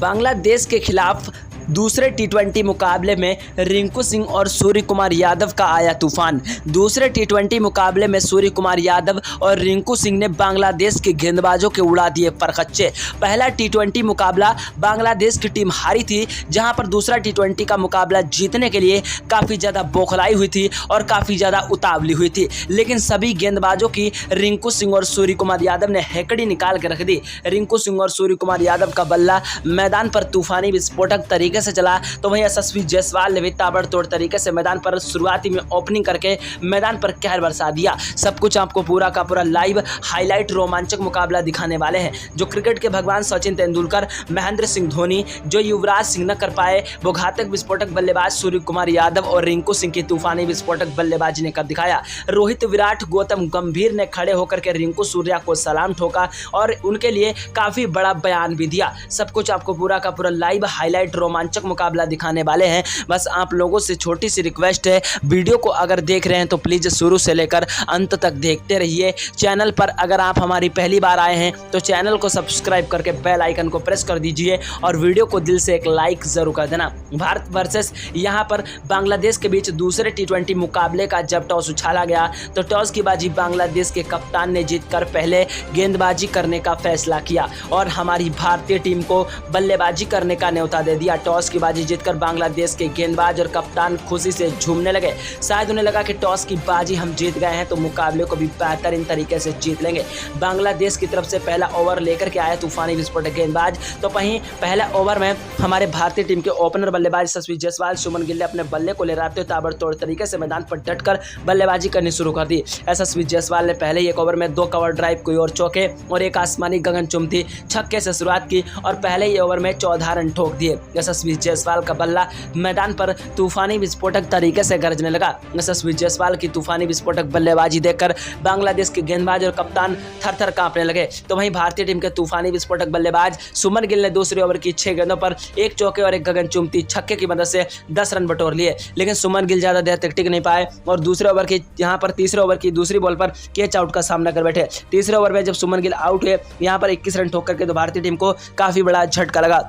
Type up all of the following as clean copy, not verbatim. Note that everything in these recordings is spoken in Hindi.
बांग्लादेश के खिलाफ दूसरे टी20 मुकाबले में रिंकू सिंह और सूर्य कुमार यादव का आया तूफान। दूसरे टी20 मुकाबले में सूर्य कुमार यादव और रिंकू सिंह ने बांग्लादेश के गेंदबाजों के उड़ा दिए परखच्चे। पहला टी20 मुकाबला बांग्लादेश की टीम हारी थी, जहां पर दूसरा टी20 का मुकाबला जीतने के लिए काफ़ी ज़्यादा बौखलाई हुई थी और काफ़ी ज़्यादा उतावली हुई थी, लेकिन सभी गेंदबाजों की रिंकू सिंह और सूर्य कुमार यादव ने हैकड़ी निकाल के रख दी। रिंकू सिंह और सूर्य कुमार यादव का बल्ला मैदान पर तूफानी विस्फोटक तरीके से चला, तो वहीं यशस्वी जायसवाल ने भी ताबड़तोड़ तरीके से मैदान पर शुरुआती में ओपनिंग करके मैदान पर कहर बरसा दिया। सब कुछ आपको पूरा का पूरा लाइव हाईलाइट रोमांचक मुकाबला दिखाने वाले हैं। जो क्रिकेट के भगवान सचिन तेंदुलकर, महेंद्र सिंह धोनी, जो युवराज सिंह न कर पाए, वो घातक विस्फोटक बल्लेबाज सूर्य कुमार यादव और रिंकू सिंह की तूफानी विस्फोटक बल्लेबाजी ने कर दिखाया। रोहित, विराट, गौतम गंभीर ने खड़े होकर के रिंकू सूर्या को सलाम ठोका और उनके लिए काफ़ी बड़ा बयान भी दिया। सब कुछ आपको पूरा का पूरा लाइव हाईलाइट रोमांचक मुकाबला दिखाने वाले हैं। बस आप लोगों से छोटी सी रिक्वेस्ट है, वीडियो को अगर देख रहे हैं तो प्लीज़ शुरू से लेकर अंत तक देखते रहिए। चैनल पर अगर आप हमारी पहली बार आए हैं तो चैनल को सब्सक्राइब करके बेल आइकन को प्रेस कर दीजिए और वीडियो को दिल से एक लाइक ज़रूर कर देना। भारत वर्सेस यहाँ पर बांग्लादेश के बीच दूसरे टी20 मुकाबले का जब टॉस उछाला गया तो टॉस की बाजी बांग्लादेश के कप्तान ने जीतकर पहले गेंदबाजी करने का फैसला किया और हमारी भारतीय टीम को बल्लेबाजी करने का न्योता दे दिया। टॉस की बाजी जीतकर बांग्लादेश के गेंदबाज और कप्तान खुशी से झूमने लगे। शायद उन्हें लगा कि टॉस की बाजी हम जीत गए हैं तो मुकाबले को भी बेहतरीन तरीके से जीत लेंगे। बांग्लादेश की तरफ से पहला ओवर लेकर के आए तूफानी विस्फोटक गेंदबाज, तो वहीं पहला ओवर में हमारे भारतीय टीम के ओपनर बल्लेबाज यशस्वी जायसवाल, सुमन गिल ने अपने बल्ले को लहराते हुए ताबड़तोड़ तरीके से मैदान पर डटकर बल्लेबाजी करनी शुरू कर दी। यशस्वी जायसवाल ने पहले ही एक ओवर में 2 कवर ड्राइव, कोई और चौके और एक आसमानी गगनचुंबी छक्के से शुरुआत की और पहले ही ओवर में 14 रन ठोक दिए। यशस्वी जायसवाल का बल्ला मैदान पर तूफानी विस्फोटक तरीके से गरजने लगा। यशस्वी जायसवाल की तूफानी विस्फोटक बल्लेबाजी देखकर बांग्लादेश के गेंदबाज और कप्तान थर-थर कांपने लगे। तो वहीं भारतीय टीम के तूफानी विस्फोटक बल्लेबाज सुमन गिल ने दूसरे ओवर की 6 गेंदों पर 1 चौके और 1 गगनचुंबी छक्के की मदद से 10 रन बटोर लिए, लेकिन सुमन गिल ज़्यादा देर तक टिक नहीं पाए और दूसरे ओवर की यहाँ पर तीसरे ओवर की दूसरी बॉल पर कैच आउट का सामना कर बैठे। तीसरे ओवर में जब सुमन गिल आउट हुए यहाँ पर 21 रन ठोक करके तो भारतीय टीम को काफ़ी बड़ा झटका लगा।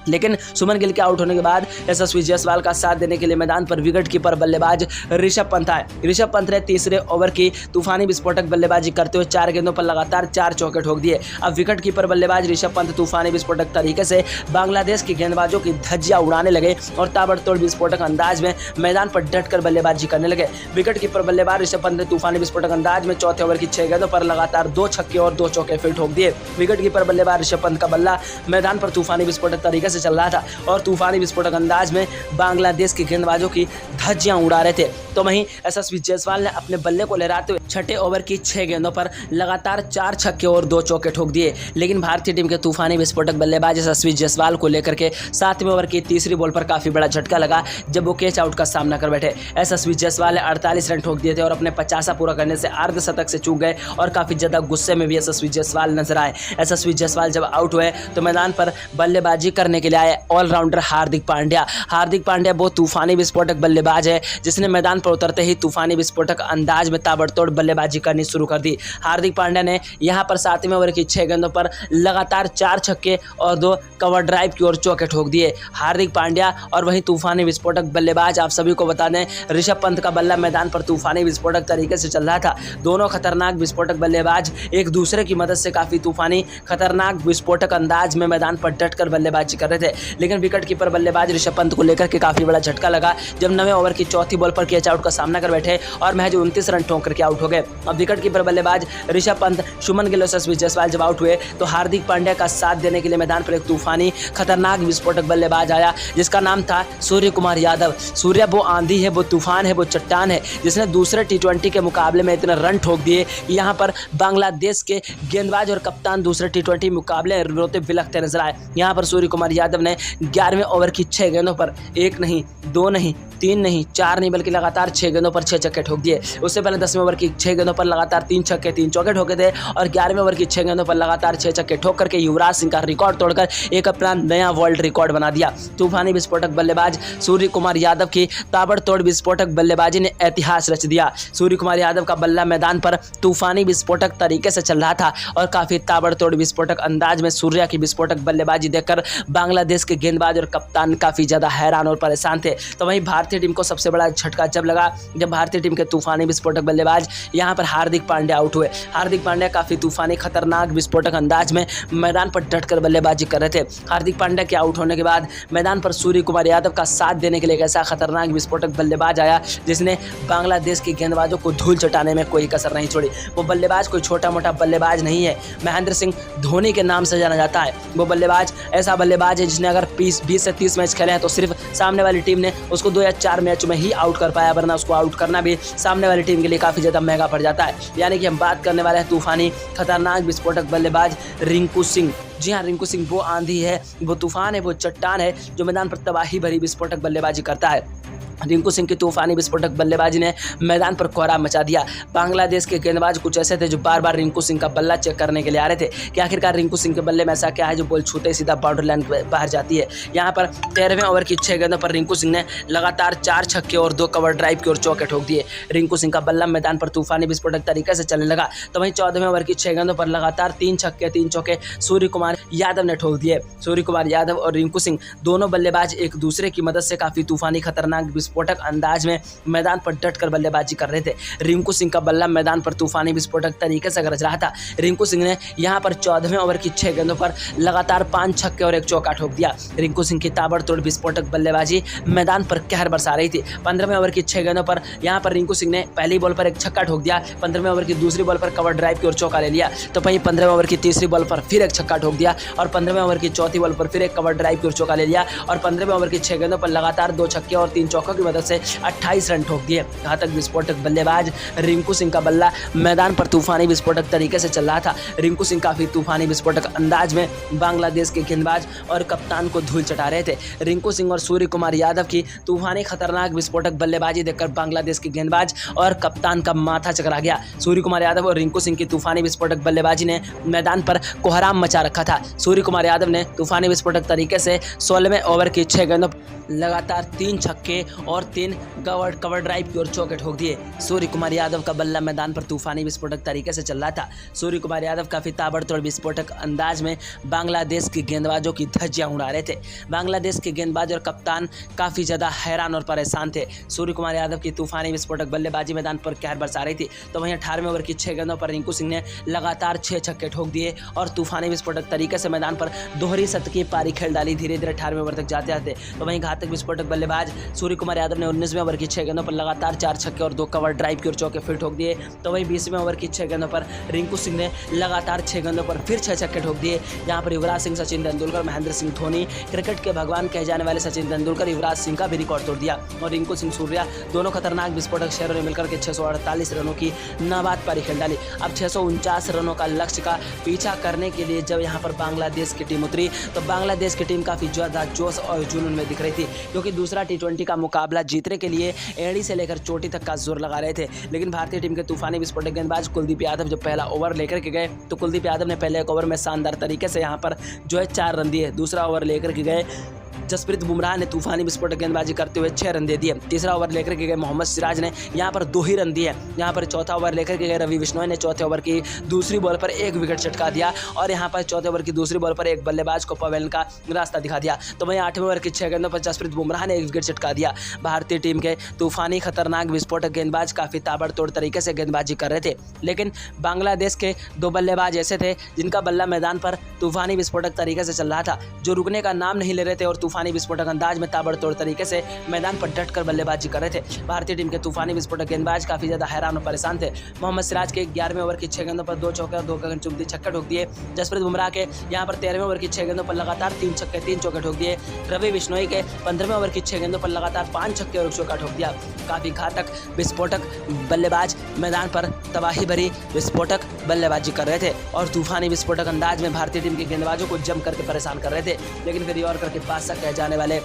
लेकिन सुमन गिल के आउट होने के बाद यशस्वी जायसवाल का साथ देने के लिए मैदान पर विकेट कीपर बल्लेबाज ऋषभ पंत आए। ऋषभ पंत ने तीसरे ओवर की तूफानी विस्फोटक बल्लेबाजी करते हुए 4 गेंदों पर लगातार 4 चौके ठोक दिए। अब विकेट कीपर बल्लेबाज ऋषभ पंत तूफानी विस्फोटक तरीके से बांग्लादेश के गेंदबाजों की धज्जियां उड़ाने लगे और ताबड़तोड़ विस्फोटक अंदाज में मैदान पर डटकर बल्लेबाजी करने लगे। विकेट कीपर बल्लेबाज ऋषभ पंत ने तूफानी विस्फोटक अंदाज में चौथे ओवर की 6 गेंदों पर लगातार 2 छक्के और 2 चौके फिर ठोक दिए। विकेट कीपर बल्लेबाज ऋषभ पंत का बल्ला मैदान पर तूफानी विस्फोटक तरीके से चल रहा था और तूफानी विस्फोटक अंदाज में बांग्लादेश के गेंदबाजों की धज्जियां उड़ा रहे थे। तो वहीं यशस्वी जायसवाल ने अपने बल्ले को लहराते हुए छठे ओवर की 6 गेंदों पर लगातार 4 छक्के और 2 चौके ठोक दिए, लेकिन भारतीय टीम के तूफानी विस्फोटक बल्लेबाज यशस्वी जायसवाल को लेकर के 7वें ओवर की तीसरी बॉल पर काफी बड़ा झटका लगा जब वो कैच आउट का सामना कर बैठे। यशस्वी जायसवाल ने 48 रन ठोक दिए थे और अपने 50 पूरा करने से अर्धशतक से चूक गए और काफी ज्यादा गुस्से में भी यशस्वी जायसवाल नजर आए। यशस्वी जायसवाल जब आउट हुए तो मैदान पर बल्लेबाजी करने के लिए आए ऑलराउंडर हार्दिक पांड्या। हार्दिक पांड्या वो तूफानी विस्फोटक बल्लेबाज है जिसने मैदान पर उतरते ही तूफानी विस्फोटक अंदाज में ताबड़तोड़ बल्लेबाजी करनी शुरू कर दी। हार्दिक पांड्या ने यहां पर 7वें ओवर की 6 गेंदों पर लगातार 4 छक्के और 2 कवर ड्राइव की ओर चौके ठोक दिए। हार्दिक पांड्या और वहीं तूफानी विस्फोटक बल्लेबाज, आप सभी को बता दें, ऋषभ पंत का बल्ला मैदान पर तूफानी विस्फोटक तरीके से चल रहा था। दोनों खतरनाक विस्फोटक बल्लेबाज एक दूसरे की मदद से काफी तूफानी खतरनाक विस्फोटक अंदाज में मैदान पर डटकर बल्लेबाजी कर रहे थे, लेकिन विकेट कीपर बल्लेबाज ऋषभ पंत को लेकर के काफी बड़ा झटका लगा जब 9वें ओवर की चौथी बॉल पर कैच आउट का सामना कर बैठे और महज 29 रन ठोक करके आउट हो गए। अब विकेट कीपर बल्लेबाज ऋषभ पंत, सुमन गिल, यशस्वी जायसवाल जब आउट हुए तो हार्दिक पांड्या का साथ देने के लिए मैदान पर एक तूफानी खतरनाक विस्फोटक बल्लेबाज आया जिसका नाम था सूर्य कुमार यादव। सूर्य वो आंधी है, वो तूफान है, वो चट्टान है जिसने दूसरे टी20 के मुकाबले में इतने रन ठोक दिए कि यहाँ पर बांग्लादेश के गेंदबाज और कप्तान दूसरे टी20 मुकाबले रोते बिलखते नजर आए। यहाँ पर सूर्य कुमार यादव ने 11वें ओवर की 6 गेंदों पर 1 नहीं, 2 नहीं, 3 नहीं, 4 नहीं, बल्कि लगातार 6 गेंदों पर 6 छक्के ठोक दिए। उससे पहले 10वें ओवर की 6 गेंदों पर लगातार 3 छक्के 3 चौके ठोके थे और 11वें ओवर की 6 गेंदों पर लगातार 6 छक्के ठोक करके युवराज सिंह का रिकॉर्ड तोड़कर एक अपना नया वर्ल्ड रिकॉर्ड बना दिया। तूफानी विस्फोटक बल्लेबाज सूर्य कुमार यादव की ताबड़तोड़ विस्फोटक बल्लेबाजी ने इतिहास रच दिया। सूर्य कुमार यादव का बल्ला मैदान पर तूफानी विस्फोटक तरीके से चल रहा था और काफी ताबड़तोड़ विस्फोटक अंदाज में सूर्या की विस्फोटक बल्लेबाजी देखकर बांग्लादेश के गेंदबाज और कप्तान काफ़ी ज़्यादा हैरान और परेशान थे। तो वहीं भारतीय टीम को सबसे बड़ा झटका जब लगा जब भारतीय टीम के तूफानी विस्फोटक बल्लेबाज यहाँ पर हार्दिक पांड्या आउट हुए। हार्दिक पांड्या काफ़ी तूफानी खतरनाक विस्फोटक अंदाज में मैदान पर डटकर बल्लेबाजी कर रहे थे। हार्दिक पांड्या के आउट होने के बाद मैदान पर सूर्य कुमार यादव का साथ देने के लिए एक ऐसा खतरनाक विस्फोटक बल्लेबाज आया जिसने बांग्लादेश के गेंदबाजों को धूल चटाने में कोई कसर नहीं छोड़ी। वो बल्लेबाज कोई छोटा मोटा बल्लेबाज नहीं है, महेंद्र सिंह धोनी के नाम से जाना जाता है। वो बल्लेबाज ऐसा बल्लेबाज है जिसने अगर 20 से 30 मैच खेले हैं तो सिर्फ सामने वाली टीम ने उसको 2 या 4 मैच में ही आउट कर पाया, वरना उसको आउट करना भी सामने वाली टीम के लिए काफ़ी ज़्यादा महंगा पड़ जाता है। यानी कि हम बात करने वाले हैं तूफानी खतरनाक विस्फोटक बल्लेबाज रिंकू सिंह। जी हाँ, रिंकू सिंह वो आंधी है, वो तूफान है, वो चट्टान है जो मैदान पर तबाही भरी विस्फोटक बल्लेबाजी करता है। रिंकू सिंह की तूफानी विस्फोटक बल्लेबाजी ने मैदान पर कोहराम मचा दिया। बांग्लादेश के गेंदबाज कुछ ऐसे थे जो बार बार रिंकू सिंह का बल्ला चेक करने के लिए आ रहे थे कि आखिरकार रिंकू सिंह के बल्ले में ऐसा क्या है जो बॉल छूते ही सीधा बाउंड्री लाइन बाहर जाती है। यहाँ पर 13वें ओवर की 6 गेंदों पर रिंकू सिंह ने लगातार 4 छक्के और 2 कवर ड्राइव की ओर चौके ठोक दिए। रिंकू सिंह का बल्ला मैदान पर तूफानी विस्फोटक तरीके से चलने लगा। तो वहीं 14वें ओवर की 6 गेंदों पर लगातार 3 छक्के 3 चौके सूर्य कुमार यादव ने ठोक दिए। सूर्य कुमार यादव और रिंकू सिंह दोनों बल्लेबाज एक दूसरे की मदद से काफ़ी तूफानी खतरनाक विस्फोटक अंदाज में मैदान पर डटकर बल्लेबाजी कर रहे थे। रिंकू सिंह का बल्ला मैदान पर तूफानी विस्फोटक तरीके से गरज रहा था। रिंकू सिंह ने यहां पर 14वें ओवर की 6 गेंदों पर लगातार 5 छक्के और 1 चौका ठोक दिया। रिंकू सिंह की ताबड़तोड़ विस्फोटक बल्लेबाजी मैदान पर कहर बरसा रही थी। 15वें ओवर की 6 गेंदों पर यहां पर रिंकू सिंह ने पहली बॉल पर 1 छक्का ठोक दिया। 15वें ओवर की दूसरी बॉल पर कवर ड्राइव की ओर चौका ले लिया। तो वहीं 15वें ओवर की तीसरी बॉल पर फिर 1 छक्का ठोक दिया और 15वें ओवर की चौथी बॉल पर फिर 1 कवर ड्राइव की ओर चौका ले लिया और 15वें ओवर की 6 गेंदों पर लगातार 2 छक्के और 3 चौकों की मदद से 28 रन ठोक दिए। घातक विस्फोटक बल्लेबाज रिंकू सिंह का बल्ला मैदान पर तूफानी विस्फोटक तरीके से चल रहा था। रिंकू सिंह काफी तूफानी विस्फोटक अंदाज में बांग्लादेश के गेंदबाज और कप्तान को धूल चटा रहे थे। रिंकू सिंह और सूर्य कुमार यादव की तूफानी खतरनाक विस्फोटक बल्लेबाजी देखकर बांग्लादेश के गेंदबाज और कप्तान का माथा चकरा गया। सूर्य कुमार यादव और रिंकू सिंह की तूफानी विस्फोटक बल्लेबाजी ने मैदान पर कोहराम मचा रखा था। सूर्य कुमार यादव ने तूफानी विस्फोटक तरीके से 16वें ओवर की 6 गेंदों लगातार 3 छक्के और 3 कवर ड्राइव की ओर चौके ठोक दिए। सूर्य कुमार यादव का बल्ला मैदान पर तूफानी विस्फोटक तरीके से चल रहा था। सूर्य कुमार यादव काफ़ी ताबड़तोड़ विस्फोटक अंदाज में बांग्लादेश के गेंदबाजों की धज्जियां उड़ा रहे थे। बांग्लादेश के गेंदबाज और कप्तान काफ़ी ज़्यादा हैरान और परेशान थे। सूर्य कुमार यादव की तूफानी विस्फोटक बल्लेबाजी मैदान पर कहर बरसा रही थी। तो वहीं 18वें ओवर की 6 गेंदों पर रिंकू सिंह ने लगातार 6 छक्के ठोक दिए और तूफानी विस्फोटक तरीके से मैदान पर दोहरी शतकीय पारी खेल डाली। धीरे धीरे 18वें ओवर तक जाते जाते तो वहीं घातक विस्फोटक बल्लेबाज सूर्य कुमार यादव ने 19वें ओवर की 6 गेंदों पर लगातार 4 छक्के और 2 कवर ड्राइव की ओर चौके फिर ठोक दिए। तो वहीं 20वें ओवर की 6 गेंदों पर रिंकू सिंह ने लगातार 6 गेंदों पर फिर 6 छक्के ठोक दिए। यहाँ पर युवराज सिंह, सचिन तेंदुलकर, महेंद्र सिंह धोनी, क्रिकेट के भगवान कहे जाने वाले सचिन तेंदुलकर, युवराज सिंह का भी रिकॉर्ड तोड़ दिया और रिंकू सिंह, सूर्या दोनों खतरनाक विस्फोटक शेयरों ने मिलकर के 648 रनों की नाबाद पारी खेल डाली। अब 649 रनों का लक्ष्य का पीछा करने के लिए जब यहाँ पर बांग्लादेश की टीम उतरी तो बांग्लादेश की टीम काफ़ी ज़्यादा जोश और जुनून में दिख रही थी, क्योंकि दूसरा T20 का मुकाबला जीतने के लिए एड़ी से लेकर चोटी तक का जोर लगा रहे थे। लेकिन भारतीय टीम के तूफानी विस्फोटक गेंदबाज कुलदीप यादव जब पहला ओवर लेकर के गए तो कुलदीप यादव ने पहले 1 ओवर में शानदार तरीके से यहाँ पर जो है 4 रन दिए। दूसरा ओवर लेकर के गए जसप्रीत बुमराह ने तूफानी विस्फोटक गेंदबाजी करते हुए 6 रन दे दिए। तीसरा ओवर लेकर के गए मोहम्मद सिराज ने यहाँ पर 2 ही रन दिए। यहाँ पर चौथा ओवर लेकर के गए रवि बिश्नोई ने चौथे ओवर की दूसरी बॉल पर 1 विकेट चटका दिया और यहाँ पर चौथे ओवर की दूसरी बॉल पर एक बल्लेबाज को पवेलन का रास्ता दिखा दिया। तो वहीं 8वें ओवर की 6 गेंदों पर जसप्रीत बुमराह ने 1 विकेट चटका दिया। भारतीय टीम के तूफानी खतरनाक विस्फोटक गेंदबाज काफ़ी ताबड़तोड़ तरीके से गेंदबाजी कर रहे थे, लेकिन बांग्लादेश के 2 बल्लेबाज ऐसे थे जिनका बल्ला मैदान पर तूफानी विस्फोटक तरीके से चल रहा था, जो रुकने का नाम नहीं ले रहे थे और तूफानी विस्फोटक अंदाज में ताबड़तोड़ तरीके से मैदान पर डटकर बल्लेबाजी कर रहे थे। भारतीय टीम के तूफानी विस्फोटक गेंदबाज काफी ज्यादा हैरान और परेशान थे। मोहम्मद सिराज के 11वें ओवर की 6 गेंदों पर 2 चौके और 2 गगनचुंबी छक्के ठोक दिए। जसप्रीत बुमराह के यहाँ पर 13वें ओवर की 6 गेंदों पर लगातार 3 छक्के 3 चौके ठोक दिए। रवि बिश्नोई के 15वें ओवर की 6 गेंदों पर लगातार 5 छक्के और 1 चौका ठोक दिया। काफी घातक विस्फोटक बल्लेबाज मैदान पर तबाही भरी विस्फोटक बल्लेबाजी कर रहे थे और तूफानी विस्फोटक अंदाज में भारतीय टीम के गेंदबाजों को जम करके परेशान कर रहे थे। लेकिन फिर यॉर्कर के बादशाह कहे जाने वाले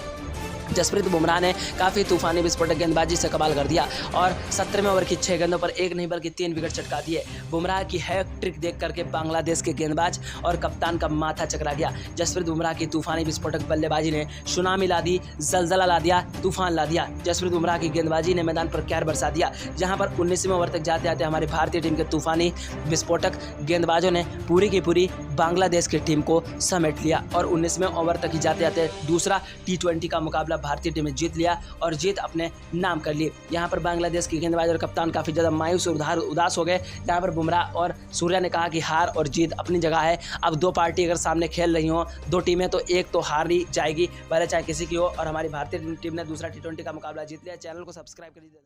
जसप्रीत बुमराह ने काफ़ी तूफानी विस्फोटक गेंदबाजी से कमाल कर दिया और 17वें ओवर की 6 गेंदों पर एक नहीं बल्कि 3 विकेट चटका दिए। बुमराह की हैट्रिक देख करके बांग्लादेश के गेंदबाज और कप्तान का माथा चकरा गया। जसप्रीत बुमराह की तूफानी विस्फोटक बल्लेबाजी ने सुनामी ला दी, जलजला ला दिया, तूफान ला दिया। जसप्रीत बुमराह की गेंदबाजी ने मैदान पर कहर बरसा दिया, जहां पर 19वें ओवर तक जाते जाते हमारी भारतीय टीम के तूफानी विस्फोटक गेंदबाजों ने पूरी की पूरी बांग्लादेश की टीम को समेट लिया और 19वें ओवर तक ही जाते जाते दूसरा T20 का मुकाबला भारतीय टीम ने जीत लिया और जीत अपने नाम कर ली। यहाँ पर बांग्लादेश की गेंदबाज और कप्तान काफ़ी ज़्यादा मायूस और उदास हो गए, जहाँ पर बुमराह और सूर्या ने कहा कि हार और जीत अपनी जगह है। अब दो पार्टी अगर सामने खेल रही हो, दो टीमें, तो एक तो हारी जाएगी, भले चाहे किसी की हो। और हमारी भारतीय टीम ने दूसरा T20 का मुकाबला जीत लिया। चैनल को सब्सक्राइब कर दीजिए।